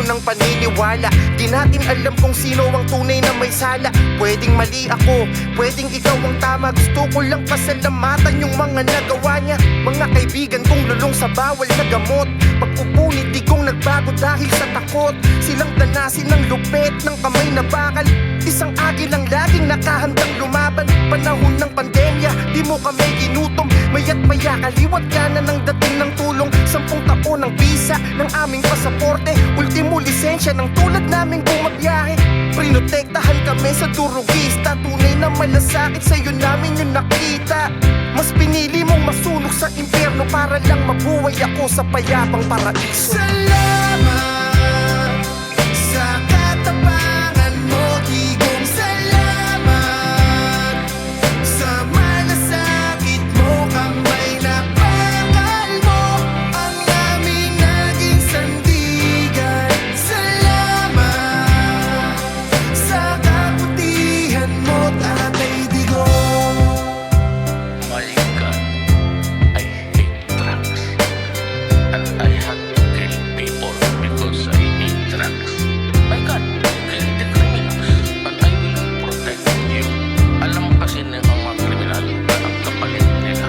mo ng paniniwala. Di natin alam kung sino ang tunay na may sala. Pwedeng mali ako, pwedeng ikaw ang tama. Gusto ko lang pasalamatan yung mga nagawa niya. Mga kaibigan kong lulong sa bawal na gamot. Pagpupunit di kong nagbago dahil sa takot. Silang tanasin ng lupet ng kamay na bakal. Isang agilang laging nakahandang lumaban. Panahon ng pandemya, di mo kami ginutom. Maya't maya kaliwat ka na ng dating ng tulong. 10 taon ng visa ng aming pasaporte. Ultimo lisensya ng tulad naming bumabiyahe. Prinotektahan kami sa durugista. Tunay na malasakit sa'yo namin yung nakita. Mas pinili mong masunog sa impyerno para lang mabuhay ako sa payapang paraiso. Salamat sa katapangan mo, Digong. Salamat sa malasakit mo, kamay na bakal mo ang aming naging sandigan. Salamat sa kabutihan mo, Tatay Digong. My God, I hate drugs, and I had to kill people because I hate drugs. My God, kill the criminals, and I will protect you. Alam kasi ng mga kriminal na ang kapalit nila,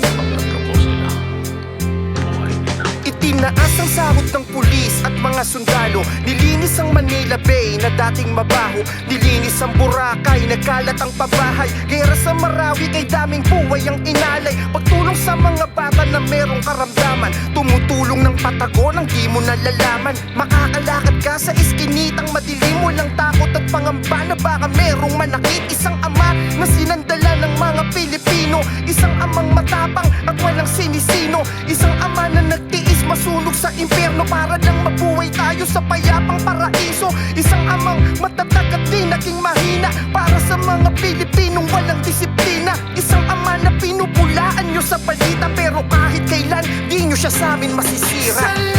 pagkatapos sila, buhay nila. Itinaas ang sahod ng pulis at mga sundalo. Nilinis ang Manila Bay na dating mabaho. Nilinis ang Boracay, nagkalat ang pabahay. Gera sa Marawi kay daming buhay ang inalay. Pagtulong sa mga bata na merong karamdaman. Tumutulong ng Patagon ang di mo nalalaman. Makakalakad ka sa iskinitang madilim, walang takot at pangamba na baka merong manakit. Isang ama na sinandala ng mga Pilipino. Isang amang matapang at walang sinisino. Isang ama na nagtiis masunog sa impyerno para lang mabuhay tayo sa payapang paraiso. Isang amang matatag at di naging mahina para sa mga Pilipinong walang disiplina. Isang ama na pinupulaan nyo sa balita pero kahit kailan di nyo siya sa amin masisira.